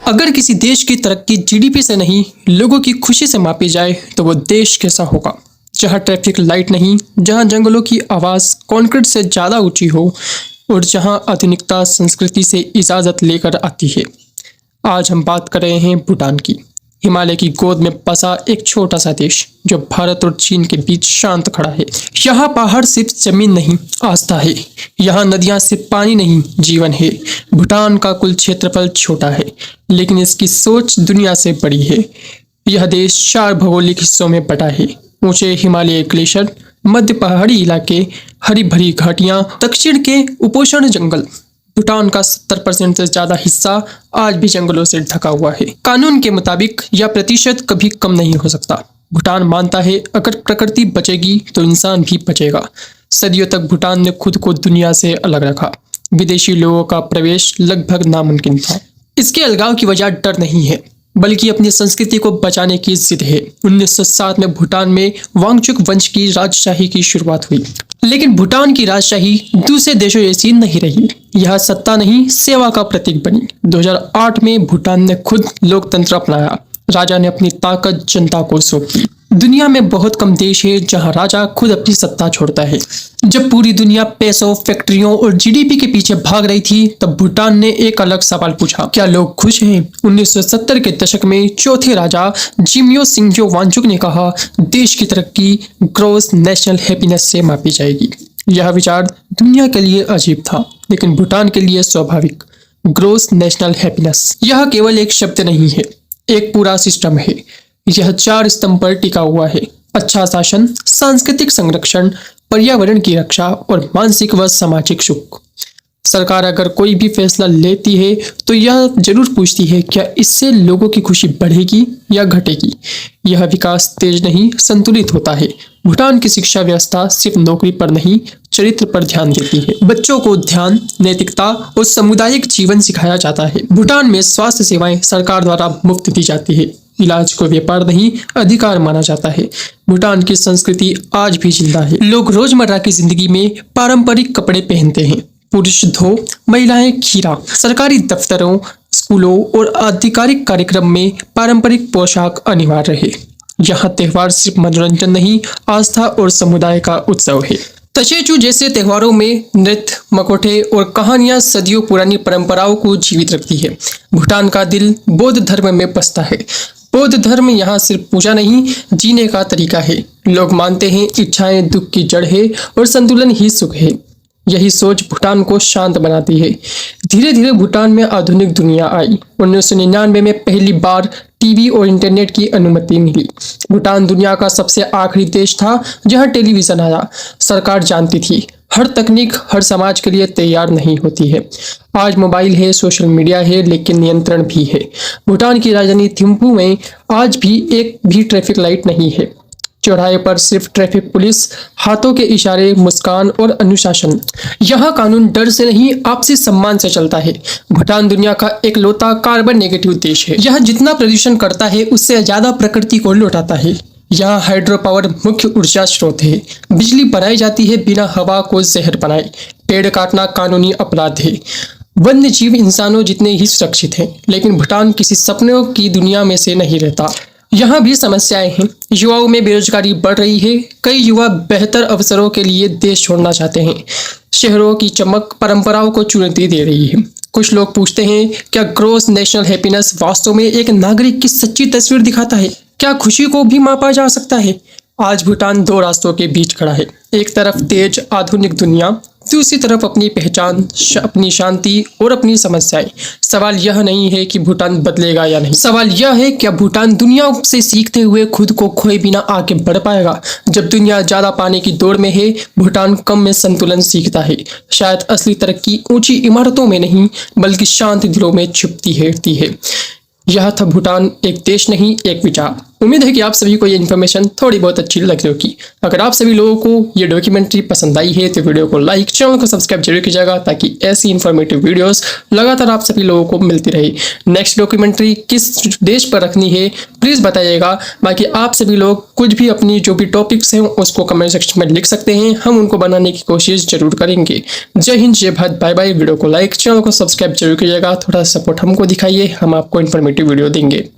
अगर किसी देश की तरक्की जीडीपी से नहीं, लोगों की खुशी से मापी जाए तो वो देश कैसा होगा? जहाँ ट्रैफिक लाइट नहीं, जहाँ जंगलों की आवाज़ कंक्रीट से ज़्यादा ऊंची हो और जहाँ आधुनिकता संस्कृति से इजाज़त लेकर आती है। आज हम बात कर रहे हैं भूटान की। हिमालय की गोद में बसा एक छोटा सा देश जो भारत और चीन के बीच शांत खड़ा है। यहाँ पहाड़ सिर्फ जमीन नहीं, आस्था है। यहाँ नदियाँ सिर्फ पानी नहीं, जीवन है। भूटान का कुल क्षेत्रफल छोटा है, लेकिन इसकी सोच दुनिया से बड़ी है। यह देश 4 भौगोलिक हिस्सों में बटा है। ऊंचे हिमालय ग्लेशियर, मध्य पहाड़ी इलाके, हरी भरी घाटियां, दक्षिण के उपोष्ण जंगल। भूटान का 70% से ज्यादा हिस्सा आज भी जंगलों से ढका हुआ है। कानून के मुताबिक यह प्रतिशत कभी कम नहीं हो सकता। भूटान मानता है अगर प्रकृति बचेगी तो इंसान भी बचेगा। सदियों तक भूटान ने खुद को दुनिया से अलग रखा। विदेशी लोगों का प्रवेश लगभग नामुमकिन था। इसके अलगाव की वजह डर नहीं है, बल्कि अपनी संस्कृति को बचाने की जिद है। 1907 में भूटान में वांगचुक वंश की राजशाही की शुरुआत हुई, लेकिन भूटान की राजशाही दूसरे देशों जैसी नहीं रही। यह सत्ता नहीं, सेवा का प्रतीक बनी। 2008 में भूटान ने खुद लोकतंत्र अपनाया। राजा ने अपनी ताकत जनता को सौंपी। दुनिया में बहुत कम देश है जहां राजा खुद अपनी सत्ता छोड़ता है। जब पूरी दुनिया पैसों, फैक्ट्रियों और जीडीपी के पीछे भाग रही थी, तब भूटान ने एक अलग सवाल पूछा, क्या लोग खुश हैं? 1970 के दशक में चौथे राजा जिम्यो सिंग्यो वांगचुक ने कहा, देश की तरक्की ग्रॉस नेशनल हैप्पीनेस से मापी जाएगी। यह विचार दुनिया के लिए अजीब था, लेकिन भूटान के लिए स्वाभाविक। ग्रॉस नेशनल हैप्पीनेस यह केवल एक शब्द नहीं है, एक पूरा सिस्टम है। यह 4 स्तंभ पर टिका हुआ है: अच्छा शासन, सांस्कृतिक संरक्षण, पर्यावरण की रक्षा और मानसिक व सामाजिक सुख। सरकार अगर कोई भी फैसला लेती है तो यह जरूर पूछती है, क्या इससे लोगों की खुशी बढ़ेगी या घटेगी। यह विकास तेज नहीं, संतुलित होता है। भूटान की शिक्षा व्यवस्था सिर्फ नौकरी पर नहीं, चरित्र पर ध्यान देती है। बच्चों को ध्यान, नैतिकता और सामुदायिक जीवन सिखाया जाता है। भूटान में स्वास्थ्य सेवाएं सरकार द्वारा मुफ्त दी जाती है। इलाज को व्यापार नहीं, अधिकार माना जाता है। भूटान की संस्कृति आज भी जिंदा है। लोग रोजमर्रा की जिंदगी में पारंपरिक कपड़े पहनते हैं। पुरुष धो, महिलाएं खीरा। सरकारी दफ्तरों, स्कूलों और आधिकारिक कार्यक्रम में पारंपरिक पोशाक अनिवार्य है। यहाँ त्योहार सिर्फ मनोरंजन नहीं, आस्था और समुदाय का उत्सव है। तशेचू जैसे त्योहारों में नृत्य, मकोटे और कहानियां सदियों पुरानी परंपराओं को जीवित रखती है। भूटान का दिल बौद्ध धर्म में बसता है। बौद्ध धर्म यहाँ सिर्फ पूजा नहीं, जीने का तरीका है। लोग मानते हैं इच्छाएं दुख की जड़ है और संतुलन ही सुख है। यही सोच भूटान को शांत बनाती है। धीरे धीरे भूटान में आधुनिक दुनिया आई। 1999 में पहली बार टीवी और इंटरनेट की अनुमति मिली। भूटान दुनिया का सबसे आखिरी देश था जहां टेलीविजन आया। सरकार जानती थी हर तकनीक हर समाज के लिए तैयार नहीं होती है। आज मोबाइल है, सोशल मीडिया है, लेकिन नियंत्रण भी है। भूटान की राजधानी थिम्पू में आज भी एक भी ट्रैफिक लाइट नहीं है। चौराहे पर सिर्फ ट्रैफिक पुलिस, हाथों के इशारे, मुस्कान और अनुशासन। यहाँ कानून डर से नहीं, आपसी सम्मान से चलता है। भूटान दुनिया का एकलौता कार्बन नेगेटिव देश है। यह जितना प्रदूषण करता है उससे ज्यादा प्रकृति को लौटाता है। यहाँ हाइड्रो पावर मुख्य ऊर्जा स्रोत है। बिजली बनाई जाती है बिना हवा को जहर बनाए। पेड़ काटना कानूनी अपराध है। वन्य जीव इंसानों जितने ही सुरक्षित हैं, लेकिन भूटान किसी सपनों की दुनिया में से नहीं रहता। यहाँ भी समस्याएं हैं। युवाओं में बेरोजगारी बढ़ रही है। कई युवा बेहतर अवसरों के लिए देश छोड़ना चाहते हैं। शहरों की चमक परंपराओं को चुनौती दे रही है। कुछ लोग पूछते हैं, क्या ग्रॉस नेशनल हैप्पीनेस वास्तव में एक नागरिक की सच्ची तस्वीर दिखाता है? क्या खुशी को भी मापा जा सकता है? आज भूटान 2 रास्तों के बीच खड़ा है। एक तरफ तेज आधुनिक दुनिया, दूसरी तरफ अपनी पहचान, अपनी शांति और अपनी समस्याएं। सवाल यह नहीं है कि भूटान बदलेगा या नहीं, सवाल यह है क्या भूटान दुनिया से सीखते हुए खुद को खोए बिना आगे बढ़ पाएगा। जब दुनिया ज्यादा पाने की दौड़ में है, भूटान कम में संतुलन सीखता है। शायद असली तरक्की ऊंची इमारतों में नहीं, बल्कि शांत दिलों में छुपती है। यह था भूटान, एक देश नहीं, एक विचार। उम्मीद है कि आप सभी को ये इन्फॉर्मेशन थोड़ी बहुत अच्छी लगी होगी। अगर आप सभी लोगों को ये डॉक्यूमेंट्री पसंद आई है तो वीडियो को लाइक, चैनल को सब्सक्राइब जरूर कीजिएगा ताकि ऐसी इन्फॉर्मेटिव वीडियोस लगातार आप सभी लोगों को मिलती रहे। नेक्स्ट डॉक्यूमेंट्री किस देश पर रखनी है प्लीज़ बताइएगा। बाकी आप सभी लोग कुछ भी अपनी जो भी टॉपिक्स हैं उसको कमेंट सेक्शन में लिख सकते हैं, हम उनको बनाने की कोशिश जरूर करेंगे। जय हिंद, जय भारत, बाय बाय। वीडियो को लाइक, चैनल को सब्सक्राइब जरूर कीजिएगा। थोड़ा सपोर्ट हमको दिखाइए, हम आपको इन्फॉर्मेटिव वीडियो देंगे।